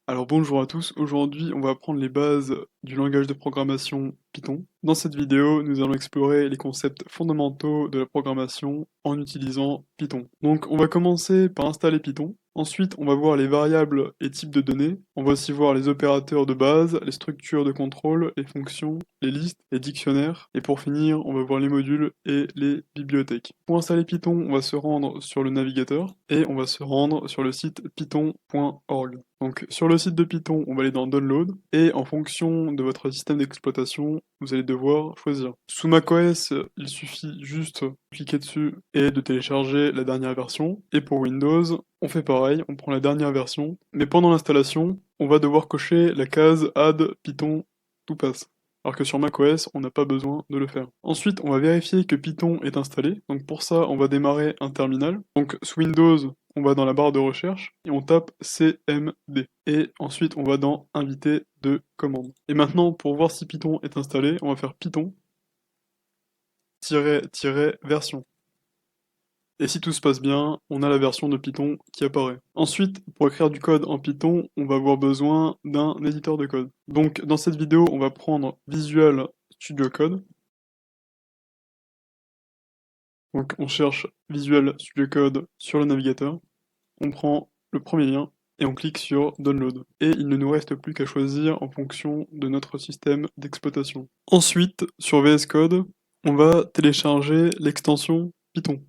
Alors bonjour à tous, aujourd'hui on va apprendre les bases du langage de programmation Python. Dans cette vidéo, nous allons explorer les concepts fondamentaux de la programmation en utilisant Python. Donc on va commencer par installer Python, ensuite on va voir les variables et types de données, on va aussi voir les opérateurs de base, les structures de contrôle, les fonctions, les listes, les dictionnaires, et pour finir on va voir les modules et les bibliothèques. Pour installer Python, on va se rendre sur le navigateur et on va se rendre sur le site python.org. Donc sur le site de Python, on va aller dans Download, et en fonction de votre système d'exploitation, vous allez devoir choisir. Sous macOS, il suffit juste de cliquer dessus et de télécharger la dernière version, et pour Windows, on fait pareil, on prend la dernière version, mais pendant l'installation, on va devoir cocher la case Add Python to Pass. Alors que sur macOS, on n'a pas besoin de le faire. Ensuite, on va vérifier que Python est installé. Donc pour ça, on va démarrer un terminal. Donc sous Windows, on va dans la barre de recherche et on tape CMD. Et ensuite, on va dans Inviter de commande. Et maintenant, pour voir si Python est installé, on va faire Python-version. Et si tout se passe bien, on a la version de Python qui apparaît. Ensuite, pour écrire du code en Python, on va avoir besoin d'un éditeur de code. Donc dans cette vidéo, on va prendre Visual Studio Code. Donc on cherche Visual Studio Code sur le navigateur, on prend le premier lien et on clique sur Download. Et il ne nous reste plus qu'à choisir en fonction de notre système d'exploitation. Ensuite, sur VS Code, on va télécharger l'extension Python.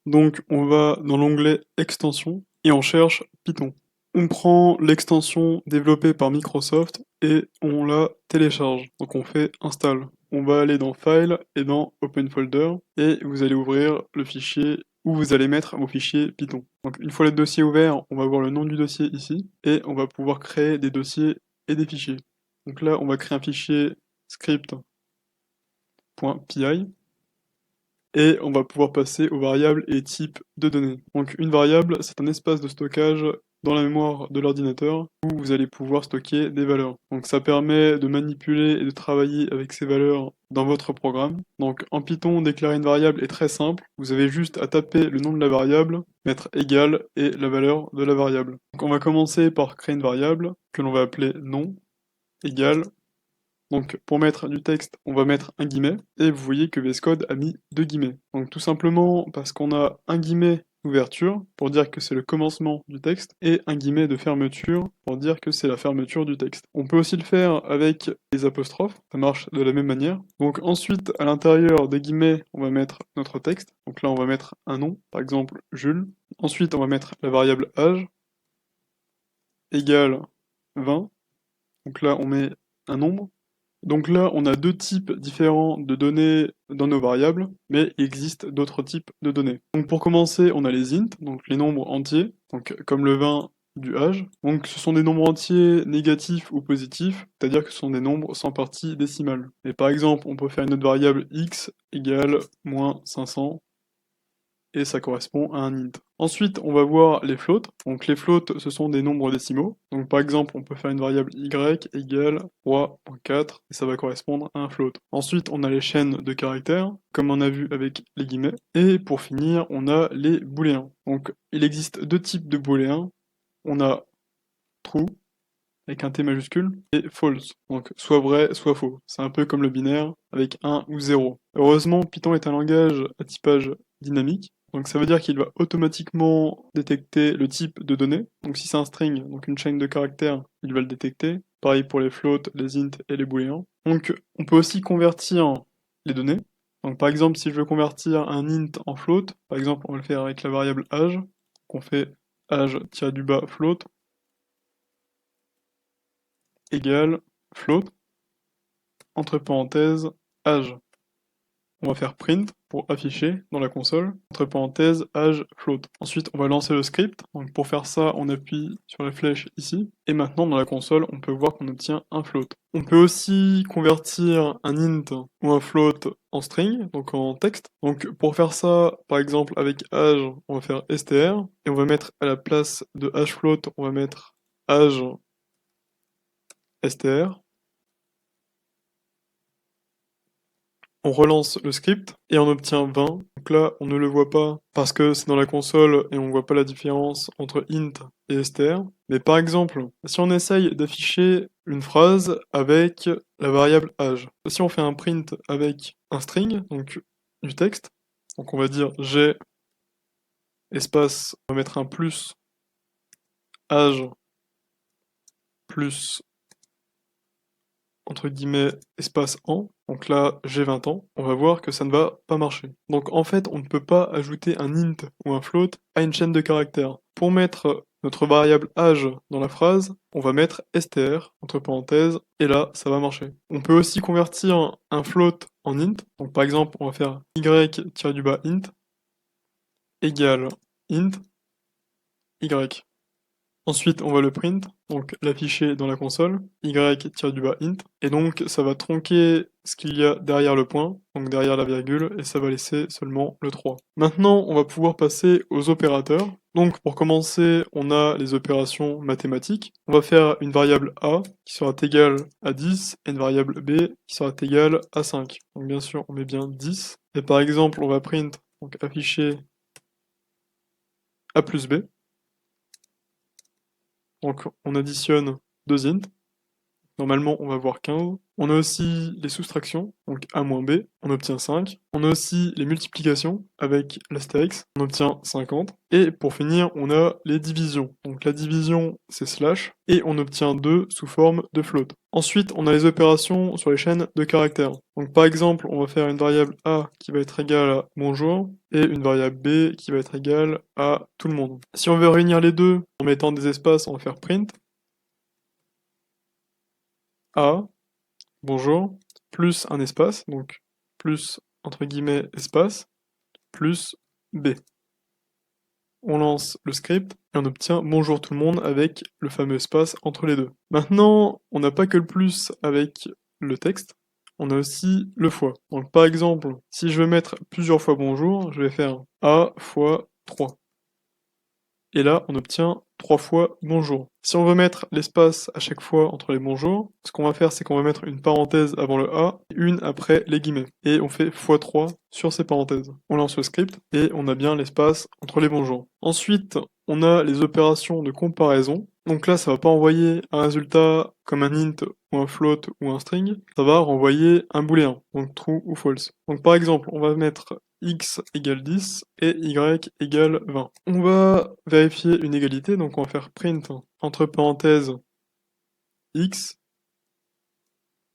Donc on va dans l'onglet Extensions et on cherche Python. On prend l'extension développée par Microsoft et on la télécharge. Donc on fait Install. On va aller dans File et dans Open Folder et vous allez ouvrir le fichier où vous allez mettre vos fichiers Python. Donc une fois le dossier ouvert, on va voir le nom du dossier ici et on va pouvoir créer des dossiers et des fichiers. Donc là, on va créer un fichier script.py et on va pouvoir passer aux variables et types de données. Donc une variable, c'est un espace de stockage dans la mémoire de l'ordinateur où vous allez pouvoir stocker des valeurs. Donc ça permet de manipuler et de travailler avec ces valeurs dans votre programme. Donc en Python, déclarer une variable est très simple. Vous avez juste à taper le nom de la variable, mettre égal et la valeur de la variable. Donc on va commencer par créer une variable que l'on va appeler nom égale. Donc pour mettre du texte, on va mettre un guillemet, et vous voyez que VS Code a mis deux guillemets. Donc tout simplement parce qu'on a un guillemet d'ouverture pour dire que c'est le commencement du texte, et un guillemet de fermeture pour dire que c'est la fermeture du texte. On peut aussi le faire avec les apostrophes, ça marche de la même manière. Donc ensuite, à l'intérieur des guillemets, on va mettre notre texte. Donc là, on va mettre un nom, par exemple Jules. Ensuite, on va mettre la variable âge, égale 20. Donc là, on met un nombre. Donc là, on a deux types différents de données dans nos variables, mais il existe d'autres types de données. Donc pour commencer, on a les int, donc les nombres entiers, donc comme le 20 du âge. Donc ce sont des nombres entiers négatifs ou positifs, c'est-à-dire que ce sont des nombres sans partie décimale. Et par exemple, on peut faire une autre variable x égale moins 500, et ça correspond à un int. Ensuite, on va voir les floats. Donc les floats, ce sont des nombres décimaux. Donc par exemple, on peut faire une variable y égale 3.4 et ça va correspondre à un float. Ensuite, on a les chaînes de caractères, comme on a vu avec les guillemets. Et pour finir, on a les booléens. Donc il existe deux types de booléens. On a true, avec un T majuscule, et false, donc soit vrai, soit faux. C'est un peu comme le binaire, avec 1 ou 0. Heureusement, Python est un langage à typage dynamique, donc ça veut dire qu'il va automatiquement détecter le type de données. Donc si c'est un string, donc une chaîne de caractères, il va le détecter. Pareil pour les floats, les int et les booléens. Donc on peut aussi convertir les données. Donc par exemple, si je veux convertir un int en float, par exemple on va le faire avec la variable âge, qu'on fait âge-du-bas float, égale float, entre parenthèses, âge. On va faire print pour afficher dans la console, entre parenthèses, âge float. Ensuite, on va lancer le script. Donc pour faire ça, on appuie sur la flèche ici. Et maintenant, dans la console, on peut voir qu'on obtient un float. On peut aussi convertir un int ou un float en string, donc en texte. Donc pour faire ça, par exemple, avec âge, on va faire str. Et on va mettre à la place de hfloat, on va mettre âge str. on relance le script et on obtient 20. Donc là, on ne le voit pas parce que c'est dans la console et on voit pas la différence entre int et str. Mais par exemple, si on essaye d'afficher une phrase avec la variable âge, si on fait un print avec un string, donc du texte, donc on va dire j'ai espace, on va mettre un plus âge plus entre guillemets espace an, donc là j'ai 20 ans, on va voir que ça ne va pas marcher. Donc en fait on ne peut pas ajouter un int ou un float à une chaîne de caractères. Pour mettre notre variable âge dans la phrase, on va mettre str entre parenthèses et là ça va marcher. On peut aussi convertir un float en int, donc par exemple on va faire y-int égale int y. Ensuite, on va le print, donc l'afficher dans la console, y-int, et donc ça va tronquer ce qu'il y a derrière le point, donc derrière la virgule, et ça va laisser seulement le 3. Maintenant, on va pouvoir passer aux opérateurs. Donc pour commencer, on a les opérations mathématiques. On va faire une variable a qui sera égale à 10 et une variable b qui sera égale à 5. Donc bien sûr, on met bien 10. Et par exemple, on va print, donc afficher a plus b. Donc on additionne deux int. Normalement, on va avoir 15. On a aussi les soustractions, donc a moins b, on obtient 5. On a aussi les multiplications avec l'astérix, on obtient 50. Et pour finir, on a les divisions. Donc la division, c'est slash, et on obtient 2 sous forme de float. Ensuite, on a les opérations sur les chaînes de caractères. Donc par exemple, on va faire une variable a qui va être égale à bonjour, et une variable b qui va être égale à tout le monde. Si on veut réunir les deux en mettant des espaces, on va faire print a bonjour, plus un espace, donc plus entre guillemets espace, plus B. On lance le script et on obtient bonjour tout le monde avec le fameux espace entre les deux. Maintenant, on n'a pas que le plus avec le texte, on a aussi le fois. Donc par exemple, si je veux mettre plusieurs fois bonjour, je vais faire A fois 3. Et là, on obtient 3 fois bonjour. Si on veut mettre l'espace à chaque fois entre les bonjours, ce qu'on va faire, c'est qu'on va mettre une parenthèse avant le A et une après les guillemets. Et on fait x3 sur ces parenthèses. On lance le script et on a bien l'espace entre les bonjours. Ensuite, on a les opérations de comparaison. Donc là, ça va pas envoyer un résultat comme un int ou un float ou un string, ça va renvoyer un booléen, donc true ou false. Donc par exemple, on va mettre x égale 10 et y égale 20. On va vérifier une égalité, donc on va faire print entre parenthèses x,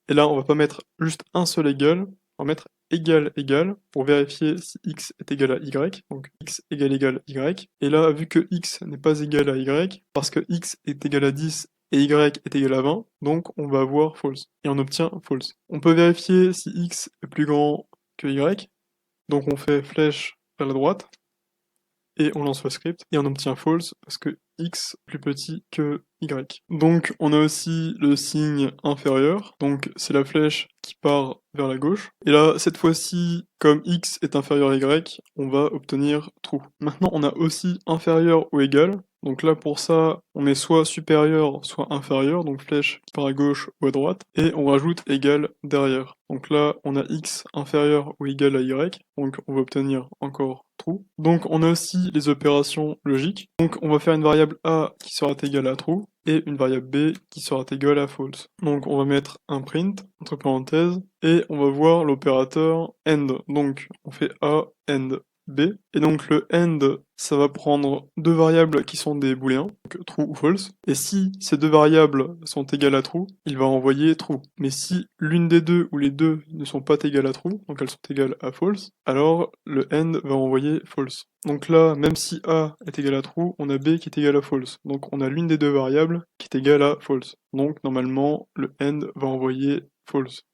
et là on va pas mettre juste un seul égal, on va mettre égal pour vérifier si x est égal à y, donc x égale y, et là vu que x n'est pas égal à y, parce que x est égal à 10 et y est égal à 20, donc on va avoir false, et on obtient false. On peut vérifier si x est plus grand que y, donc on fait flèche vers la droite, et on lance le script, et on obtient false parce que x est plus petit que y. Donc on a aussi le signe inférieur, donc c'est la flèche qui part vers la gauche. Et là, cette fois-ci, comme x est inférieur à y, on va obtenir true. Maintenant, on a aussi inférieur ou égal. Donc là, pour ça, on met soit supérieur, soit inférieur, donc flèche qui part à gauche ou à droite, et on rajoute égal derrière. Donc là, on a x inférieur ou égal à y, donc on va obtenir encore true. Donc on a aussi les opérations logiques. Donc on va faire une variable a qui sera égale à true, et une variable b qui sera égale à false. Donc on va mettre un print, entre parenthèses, et on va voir l'opérateur AND. Donc on fait A, AND, B. Et donc le AND, ça va prendre deux variables qui sont des booléens, donc true ou false. Et si ces deux variables sont égales à true, il va envoyer true. Mais si l'une des deux ou les deux ne sont pas égales à true, donc elles sont égales à false, alors le AND va envoyer false. Donc là, même si A est égal à true, on a B qui est égal à false. Donc on a l'une des deux variables qui est égale à false. Donc normalement, le AND va envoyer false.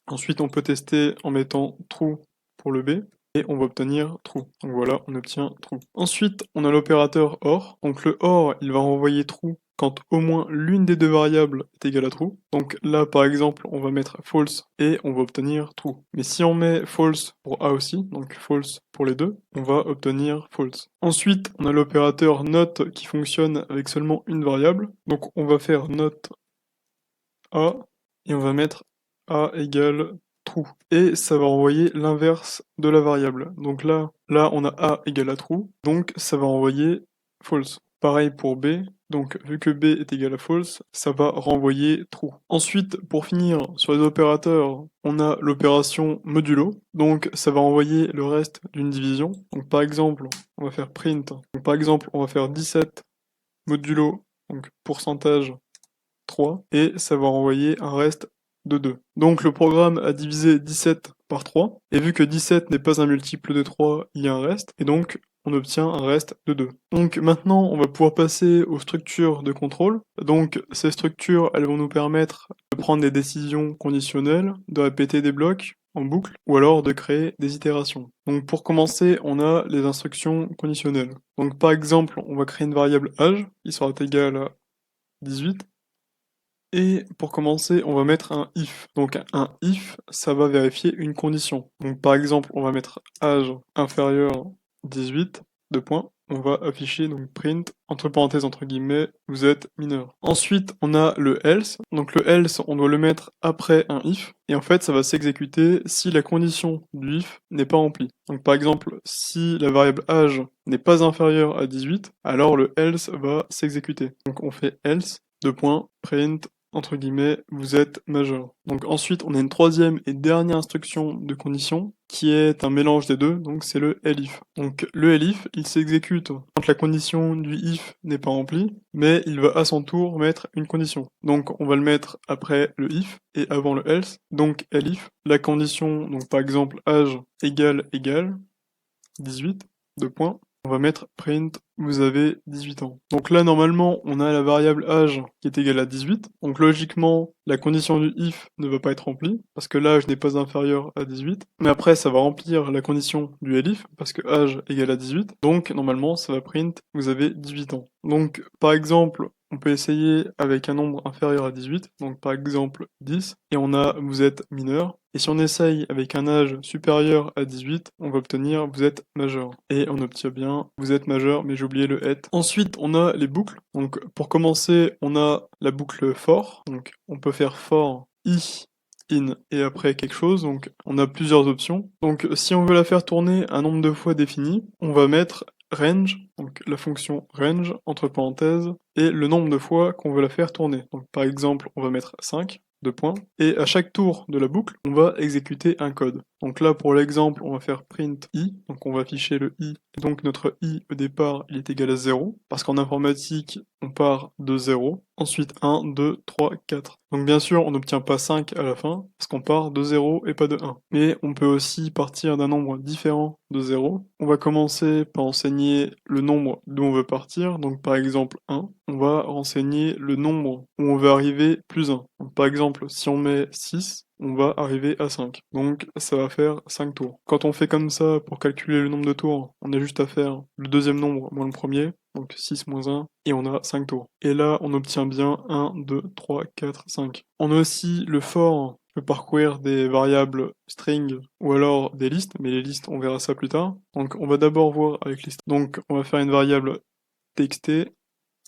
Ensuite, on peut tester en mettant true pour le B, et on va obtenir true. Donc voilà, on obtient true. Ensuite, on a l'opérateur OR. Donc le OR, il va renvoyer true quand au moins l'une des deux variables est égale à true. Donc là, par exemple, on va mettre false et on va obtenir true. Mais si on met false pour A aussi, donc false pour les deux, on va obtenir false. Ensuite, on a l'opérateur NOT qui fonctionne avec seulement une variable. Donc on va faire NOT A et on va mettre A égale true. Et ça va envoyer l'inverse de la variable. Donc là, on a A égale à true, donc ça va envoyer false. Pareil pour B, donc vu que B est égal à false, ça va renvoyer true. Ensuite, pour finir, sur les opérateurs, on a l'opération modulo, donc ça va envoyer le reste d'une division. Donc par exemple, on va faire print, donc par exemple, on va faire 17 modulo, donc pourcentage 3, et ça va renvoyer un reste de 2. Donc le programme a divisé 17 par 3, et vu que 17 n'est pas un multiple de 3, il y a un reste, et donc on obtient un reste de 2. Donc maintenant, on va pouvoir passer aux structures de contrôle. Donc ces structures, elles vont nous permettre de prendre des décisions conditionnelles, de répéter des blocs en boucle, ou alors de créer des itérations. Donc pour commencer, on a les instructions conditionnelles. Donc par exemple, on va créer une variable âge, qui sera égale à 18, et pour commencer, on va mettre un if. Donc un if, ça va vérifier une condition. Donc par exemple, on va mettre âge inférieur 18, deux points. On va afficher donc print, entre parenthèses, entre guillemets, vous êtes mineur. Ensuite, on a le else. Donc le else, on doit le mettre après un if. Et en fait, ça va s'exécuter si la condition du if n'est pas remplie. Donc par exemple, si la variable âge n'est pas inférieure à 18, alors le else va s'exécuter. Donc on fait else, deux points, print, entre guillemets, vous êtes majeur. Donc ensuite, on a une troisième et dernière instruction de condition qui est un mélange des deux, donc c'est le elif. Donc le elif, il s'exécute quand la condition du if n'est pas remplie, mais il va à son tour mettre une condition. Donc on va le mettre après le if et avant le else, donc elif. La condition, donc par exemple âge égale 18, deux points. On va mettre print, vous avez 18 ans. Donc là, normalement, on a la variable âge qui est égale à 18. Donc logiquement, la condition du if ne va pas être remplie, parce que l'âge n'est pas inférieur à 18. Mais après, ça va remplir la condition du elif, parce que âge égale à 18. Donc normalement, ça va print, vous avez 18 ans. Donc par exemple, on peut essayer avec un nombre inférieur à 18, donc par exemple 10, et on a vous êtes mineur. Et si on essaye avec un âge supérieur à 18, on va obtenir vous êtes majeur. Et on obtient bien vous êtes majeur, mais j'ai oublié le et. Ensuite, on a les boucles. Donc pour commencer, on a la boucle for. Donc on peut faire for i in et après quelque chose, donc on a plusieurs options. Donc si on veut la faire tourner un nombre de fois défini, on va mettre range, donc la fonction range, entre parenthèses, et le nombre de fois qu'on veut la faire tourner. Donc par exemple, on va mettre 5, deux points, et à chaque tour de la boucle, on va exécuter un code. Donc là, pour l'exemple, on va faire print i, donc on va afficher le i, et donc notre i au départ, il est égal à 0, parce qu'en informatique, on part de 0, ensuite 1, 2, 3, 4. Donc bien sûr, on n'obtient pas 5 à la fin, parce qu'on part de 0 et pas de 1. Mais on peut aussi partir d'un nombre différent de 0. On va commencer par enseigner le nombre d'où on veut partir, donc par exemple 1. On va renseigner le nombre où on veut arriver plus 1. Donc par exemple, si on met 6, on va arriver à 5. Donc ça va faire 5 tours. Quand on fait comme ça pour calculer le nombre de tours, on a juste à faire le deuxième nombre moins le premier, donc 6 moins 1, et on a 5 tours. Et là, on obtient bien 1, 2, 3, 4, 5. On a aussi le for qui peut parcourir des variables string ou alors des listes, mais les listes, on verra ça plus tard. Donc on va d'abord voir avec les listes. Donc on va faire une variable txt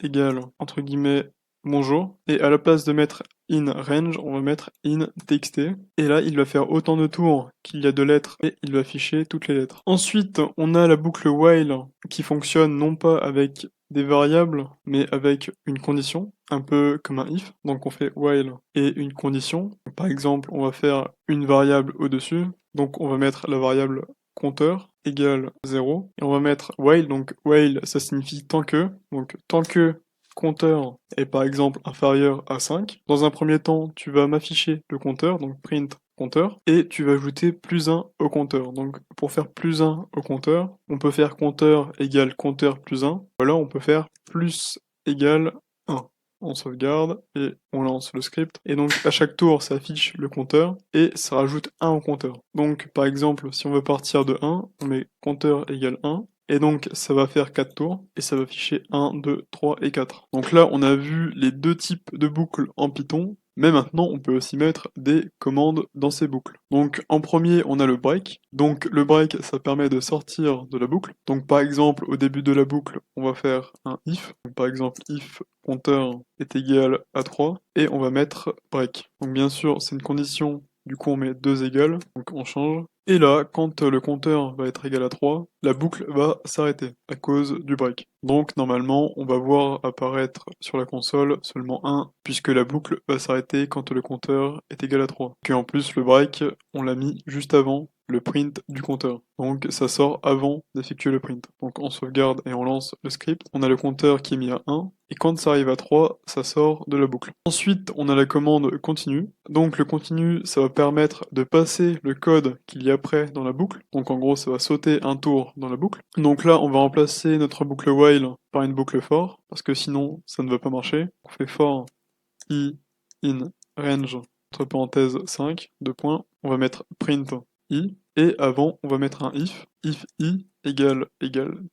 égale, entre guillemets, bonjour, et à la place de mettre in range, on va mettre in txt, et là il va faire autant de tours qu'il y a de lettres, et il va afficher toutes les lettres. Ensuite, on a la boucle while, qui fonctionne non pas avec des variables, mais avec une condition, un peu comme un if, donc on fait while et une condition. Par exemple, on va faire une variable au-dessus, donc on va mettre la variable compteur égale 0, et on va mettre while, donc while ça signifie tant que, donc tant que compteur est par exemple inférieur à 5. Dans un premier temps, tu vas m'afficher le compteur, donc print compteur, et tu vas ajouter plus 1 au compteur. Donc pour faire plus 1 au compteur, on peut faire compteur égale compteur plus 1, ou alors on peut faire plus égale 1. On sauvegarde et on lance le script. Et donc à chaque tour, ça affiche le compteur et ça rajoute 1 au compteur. Donc par exemple, si on veut partir de 1, on met compteur égale 1. Et donc ça va faire 4 tours et ça va afficher 1, 2, 3 et 4. Donc là, on a vu les deux types de boucles en Python. Mais maintenant, on peut aussi mettre des commandes dans ces boucles. Donc en premier, on a le break. Donc le break, ça permet de sortir de la boucle. Donc par exemple, au début de la boucle, on va faire un if. Donc, par exemple, if compteur est égal à 3 et on va mettre break. Donc bien sûr, c'est une condition Du coup, on met 2 égales, donc on change. Et là, quand le compteur va être égal à 3, la boucle va s'arrêter à cause du break. Donc normalement, on va voir apparaître sur la console seulement 1, puisque la boucle va s'arrêter quand le compteur est égal à 3. Puis en plus, le break, on l'a mis juste avant le print du compteur. Donc ça sort avant d'effectuer le print. Donc on sauvegarde et on lance le script. On a le compteur qui est mis à 1, et quand ça arrive à 3, ça sort de la boucle. Ensuite, on a la commande continue. Donc le continu, ça va permettre de passer le code qu'il y a après dans la boucle. Donc en gros, ça va sauter un tour dans la boucle. Donc là, on va remplacer notre boucle while par une boucle for, parce que sinon, ça ne va pas marcher. On fait for i in range, entre parenthèses 5, deux points. On va mettre print i, et avant, on va mettre un if i égale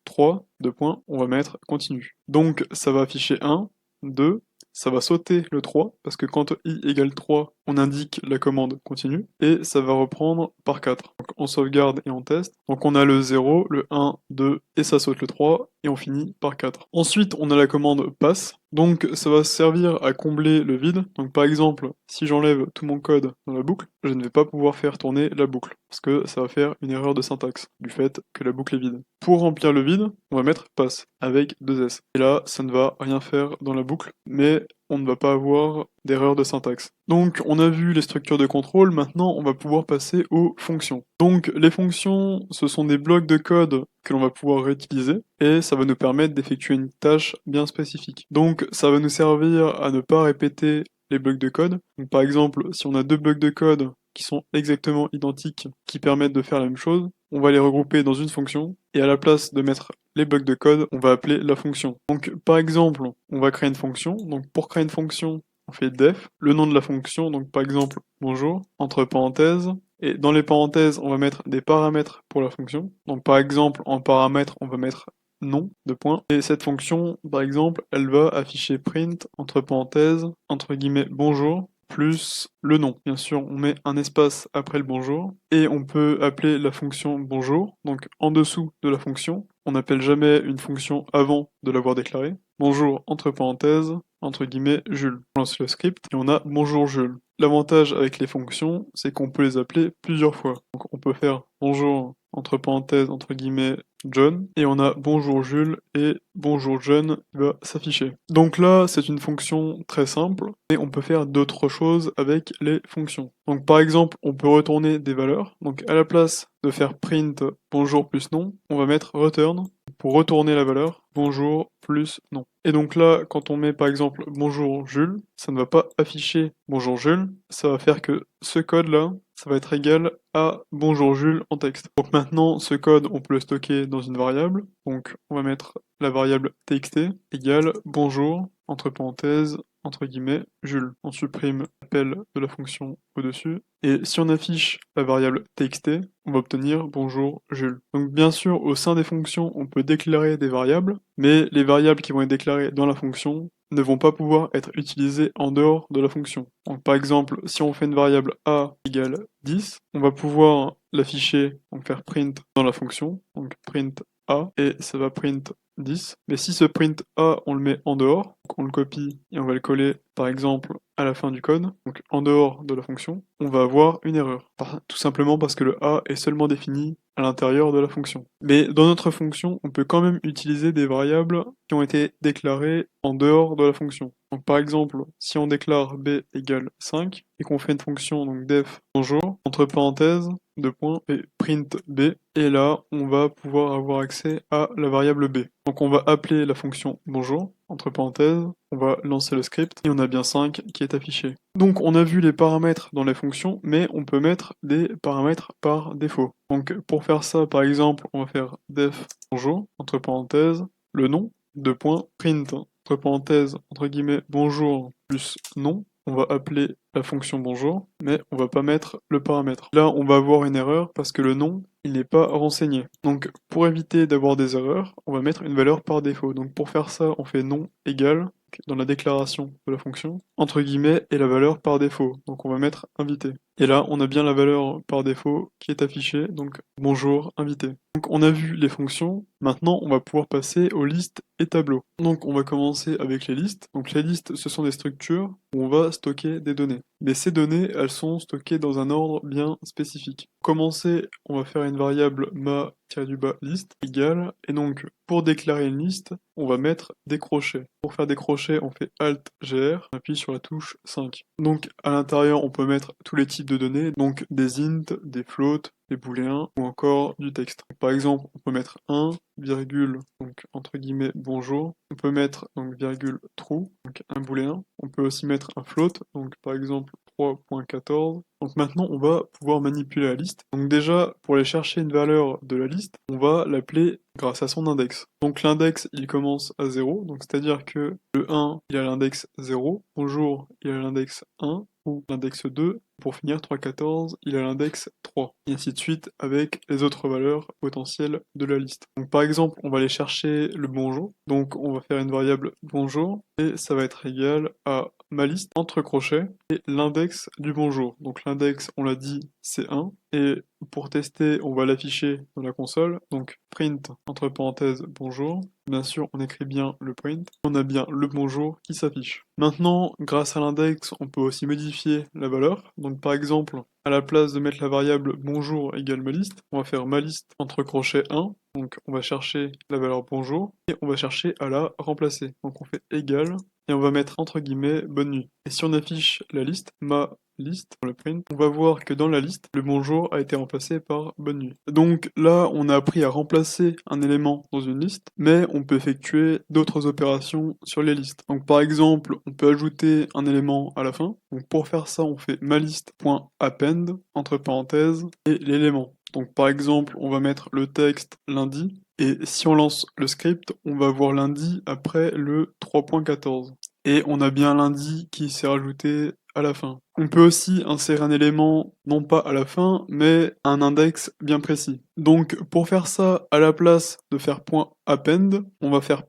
3, deux points, on va mettre continue. Donc ça va afficher 1, 2, ça va sauter le 3, parce que quand i égale 3, on indique la commande continue, et ça va reprendre par 4. Donc on sauvegarde et on teste. Donc on a le 0, le 1, 2, et ça saute le 3, et on finit par 4. Ensuite, on a la commande pass. Donc ça va servir à combler le vide. Donc par exemple, si j'enlève tout mon code dans la boucle, je ne vais pas pouvoir faire tourner la boucle, parce que ça va faire une erreur de syntaxe, du fait que la boucle est vide. Pour remplir le vide, on va mettre pass, avec 2 S. Et là, ça ne va rien faire dans la boucle, mais on ne va pas avoir d'erreur de syntaxe. Donc on a vu les structures de contrôle, maintenant on va pouvoir passer aux fonctions. Donc les fonctions, ce sont des blocs de code que l'on va pouvoir réutiliser, et ça va nous permettre d'effectuer une tâche bien spécifique. Donc ça va nous servir à ne pas répéter les blocs de code. Donc, par exemple, si on a 2 blocs de code qui sont exactement identiques, qui permettent de faire la même chose, on va les regrouper dans une fonction, et à la place de mettre les blocs de code, on va appeler la fonction. Donc par exemple, on va créer une fonction. Donc pour créer une fonction, on fait def, le nom de la fonction, donc par exemple bonjour, entre parenthèses, et dans les parenthèses, on va mettre des paramètres pour la fonction. Donc par exemple, en paramètre, on va mettre nom, deux points. Et cette fonction, par exemple, elle va afficher print, entre parenthèses, entre guillemets, bonjour, plus le nom. Bien sûr, on met un espace après le bonjour, et on peut appeler la fonction bonjour, donc en dessous de la fonction. On n'appelle jamais une fonction avant de l'avoir déclarée. Bonjour, entre parenthèses, entre guillemets, Jules. On lance le script, et on a bonjour Jules. L'avantage avec les fonctions, c'est qu'on peut les appeler plusieurs fois. Donc on peut faire bonjour, entre parenthèses, entre guillemets, John, et on a bonjour Jules et bonjour John qui va s'afficher. Donc là, c'est une fonction très simple, et on peut faire d'autres choses avec les fonctions. Donc par exemple, on peut retourner des valeurs. Donc à la place de faire print bonjour plus nom, on va mettre return pour retourner la valeur bonjour plus nom. Et donc là, quand on met par exemple bonjour Jules, ça ne va pas afficher bonjour Jules, ça va faire que ce code-là, ça va être égal à bonjour Jules en texte. Donc maintenant, ce code, on peut le stocker dans une variable. Donc on va mettre la variable txt égale bonjour, entre parenthèses, entre guillemets, Jules. On supprime l'appel de la fonction au-dessus. Et si on affiche la variable txt, on va obtenir bonjour Jules. Donc bien sûr, au sein des fonctions, on peut déclarer des variables, mais les variables qui vont être déclarées dans la fonction ne vont pas pouvoir être utilisées en dehors de la fonction. Donc par exemple, si on fait une variable a égale 10, on va pouvoir l'afficher, donc faire print dans la fonction, donc print a, et ça va print 10. Mais si ce print A, on le met en dehors, donc on le copie et on va le coller, par exemple, à la fin du code, donc en dehors de la fonction, on va avoir une erreur. Tout simplement parce que le A est seulement défini à l'intérieur de la fonction. Mais dans notre fonction, on peut quand même utiliser des variables qui ont été déclarées en dehors de la fonction. Donc par exemple, si on déclare b égale 5 et qu'on fait une fonction donc def bonjour, entre parenthèses, deux points, et print b, et là, on va pouvoir avoir accès à la variable b. Donc on va appeler la fonction bonjour, entre parenthèses, on va lancer le script, et on a bien 5 qui est affiché. Donc on a vu les paramètres dans les fonctions, mais on peut mettre des paramètres par défaut. Donc pour faire ça, par exemple, on va faire def bonjour, entre parenthèses, le nom, deux points, print, entre parenthèses, entre guillemets, bonjour, plus nom. On va appeler la fonction bonjour, mais on va pas mettre le paramètre. Là, on va avoir une erreur parce que le nom, il n'est pas renseigné. Donc, pour éviter d'avoir des erreurs, on va mettre une valeur par défaut. Donc, pour faire ça, on fait nom égale, dans la déclaration de la fonction, entre guillemets, et la valeur par défaut. Donc on va mettre invité. Et là, on a bien la valeur par défaut qui est affichée, donc bonjour invité. Donc on a vu les fonctions, maintenant on va pouvoir passer aux listes et tableaux. Donc on va commencer avec les listes. Donc les listes, ce sont des structures où on va stocker des données. Mais ces données, elles sont stockées dans un ordre bien spécifique. Pour commencer, on va faire une variable ma-liste égale, et donc pour déclarer une liste, on va mettre des crochets. Pour faire des crochets, on fait Alt-GR, on appuie sur la touche 5. Donc à l'intérieur, on peut mettre tous les types de données, donc des int, des floats, des booléens ou encore du texte. Par exemple, on peut mettre 1, virgule, donc entre guillemets bonjour. On peut mettre donc virgule true, donc un booléen. On peut aussi mettre un float, donc par exemple 3.14. Donc maintenant, on va pouvoir manipuler la liste. Donc déjà, pour aller chercher une valeur de la liste, on va l'appeler grâce à son index. Donc l'index, il commence à 0, donc c'est-à-dire que le 1, il a l'index 0, bonjour, il a l'index 1, ou l'index 2, pour finir 3.14, il a l'index 3, et ainsi de suite avec les autres valeurs potentielles de la liste. Donc par exemple, on va aller chercher le bonjour, donc on va faire une variable bonjour, et ça va être égal à ma liste entre crochets et l'index du bonjour. Donc l'index, on l'a dit, c'est 1, et pour tester, on va l'afficher dans la console, donc print entre parenthèses bonjour. Bien sûr, on écrit bien le print. On a bien le bonjour qui s'affiche. Maintenant, grâce à l'index, on peut aussi modifier la valeur. Donc par exemple, à la place de mettre la variable bonjour égale ma liste, on va faire ma liste entre crochets 1. Donc on va chercher la valeur bonjour et on va chercher à la remplacer. Donc on fait égal et on va mettre entre guillemets bonne nuit. Et si on affiche la liste, ma liste pour le print, on va voir que dans la liste, le bonjour a été remplacé par bonne nuit. Donc là, on a appris à remplacer un élément dans une liste, mais on peut effectuer d'autres opérations sur les listes. Donc par exemple, on peut ajouter un élément à la fin. Donc pour faire ça, on fait maliste.append entre parenthèses et l'élément. Donc par exemple, on va mettre le texte lundi, et si on lance le script, on va voir lundi après le 3.14. Et on a bien lundi qui s'est rajouté à la fin. On peut aussi insérer un élément, non pas à la fin, mais à un index bien précis. Donc pour faire ça, à la place de faire .append, on va faire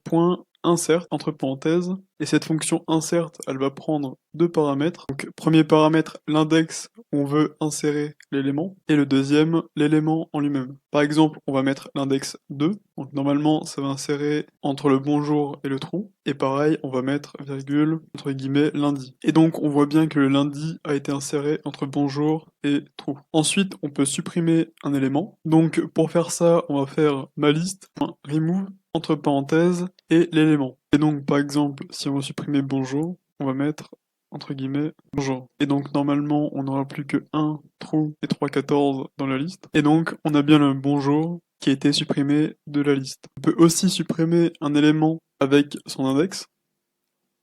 .insert entre parenthèses, et cette fonction insert, elle va prendre deux paramètres. Donc premier paramètre, l'index où on veut insérer l'élément, et le deuxième, l'élément en lui-même. Par exemple, on va mettre l'index 2, donc normalement ça va insérer entre le bonjour et le trou, et pareil, on va mettre virgule, entre guillemets, lundi. Et donc on voit bien que le lundi a été inséré entre bonjour et true. Ensuite, on peut supprimer un élément. Donc pour faire ça, on va faire maliste.remove entre parenthèses et l'élément. Et donc par exemple, si on veut supprimer bonjour, on va mettre entre guillemets bonjour. Et donc normalement, on n'aura plus que 1 true et 3.14 dans la liste. Et donc on a bien le bonjour qui a été supprimé de la liste. On peut aussi supprimer un élément avec son index.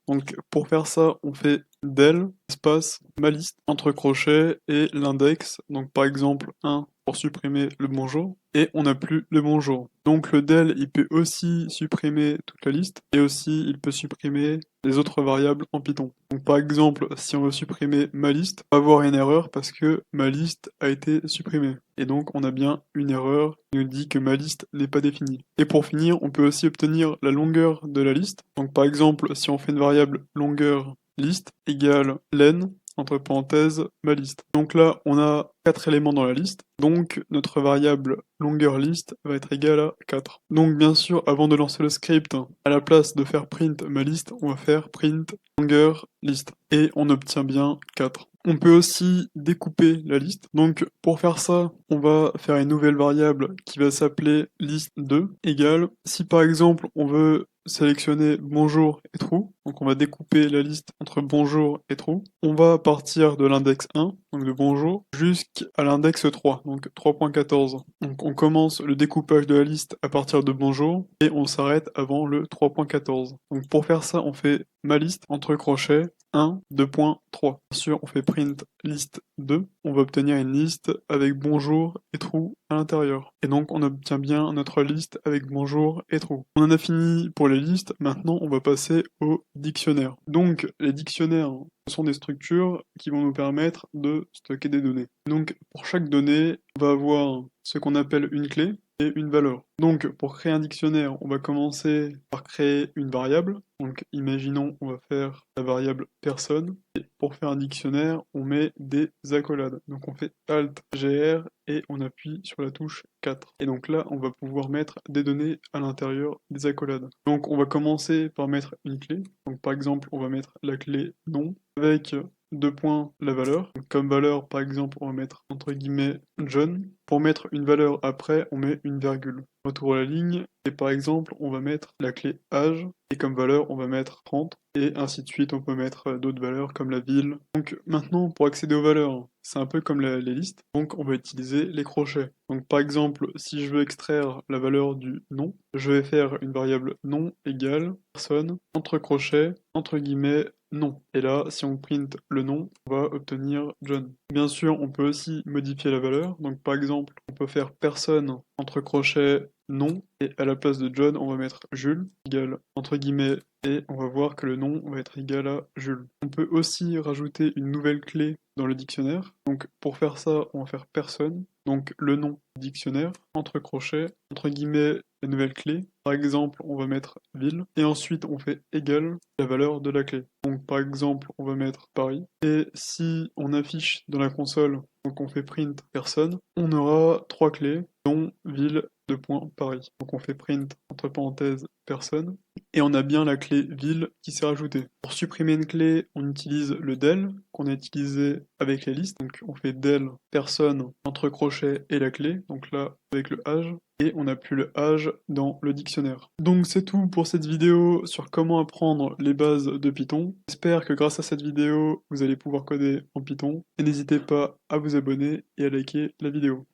Donc pour faire ça, on fait del espace ma liste entre crochets et l'index. Donc par exemple 1 pour supprimer le bonjour et on n'a plus le bonjour. Donc le del, il peut aussi supprimer toute la liste et aussi il peut supprimer les autres variables en Python. Donc par exemple, si on veut supprimer ma liste, on va avoir une erreur parce que ma liste a été supprimée. Et donc on a bien une erreur qui nous dit que ma liste n'est pas définie. Et pour finir, on peut aussi obtenir la longueur de la liste. Donc par exemple, si on fait une variable longueur liste égale len entre parenthèses ma liste. Donc là, on a 4 éléments dans la liste, donc notre variable longueur liste va être égale à 4. Donc bien sûr, avant de lancer le script, à la place de faire print ma liste, on va faire print longueur liste. Et on obtient bien 4. On peut aussi découper la liste. Donc pour faire ça, on va faire une nouvelle variable qui va s'appeler liste2 égale. Si par exemple on veut sélectionner bonjour et true, donc on va découper la liste entre bonjour et true. On va partir de l'index 1, donc de bonjour, jusqu'à l'index 3, donc 3.14. Donc on commence le découpage de la liste à partir de bonjour et on s'arrête avant le 3.14. Donc pour faire ça, on fait ma liste entre crochets 1, 2.3. Bien sûr, on fait print liste 2. On va obtenir une liste avec bonjour et true à l'intérieur. Et donc, on obtient bien notre liste avec bonjour et true. On en a fini pour les listes. Maintenant, on va passer aux dictionnaires. Donc, les dictionnaires sont des structures qui vont nous permettre de stocker des données. Donc, pour chaque donnée, on va avoir ce qu'on appelle une clé. et une valeur. Donc pour créer un dictionnaire, on va commencer par créer une variable. Donc imaginons on va faire la variable personne. Et pour faire un dictionnaire, on met des accolades. Donc on fait Alt GR et on appuie sur la touche 4. Et donc là, on va pouvoir mettre des données à l'intérieur des accolades. Donc on va commencer par mettre une clé. Donc par exemple, on va mettre la clé nom avec deux points la valeur. Donc, comme valeur, par exemple, on va mettre entre guillemets John. Pour mettre une valeur après, on met une virgule. Retour à la ligne, et par exemple, on va mettre la clé âge, et comme valeur, on va mettre 30, et ainsi de suite, on peut mettre d'autres valeurs comme la ville. Donc maintenant, pour accéder aux valeurs, c'est un peu comme les listes, donc on va utiliser les crochets. Donc par exemple, si je veux extraire la valeur du nom, je vais faire une variable nom égale personne, entre crochets, entre guillemets, nom. Et là, si on print le nom, on va obtenir John. Bien sûr, on peut aussi modifier la valeur. Donc par exemple, on peut faire personne entre crochets nom et à la place de John, on va mettre Jules égale entre guillemets et on va voir que le nom va être égal à Jules. On peut aussi rajouter une nouvelle clé dans le dictionnaire. Donc pour faire ça, on va faire personne, donc le nom du dictionnaire, entre crochets, entre guillemets, la nouvelle clé. Par exemple, on va mettre ville, et ensuite on fait égal la valeur de la clé. Donc par exemple, on va mettre Paris, et si on affiche dans la console, donc on fait print personne, on aura trois clés, dont ville, deux points, Paris. Donc on fait print, entre parenthèses, personne, et on a bien la clé ville qui s'est rajoutée. Pour supprimer une clé, on utilise le del qu'on a utilisé avec les listes. Donc on fait del personne entre crochets et la clé, donc là avec le âge, et on n'a plus le âge dans le dictionnaire. Donc c'est tout pour cette vidéo sur comment apprendre les bases de Python. J'espère que grâce à cette vidéo, vous allez pouvoir coder en Python. Et n'hésitez pas à vous abonner et à liker la vidéo.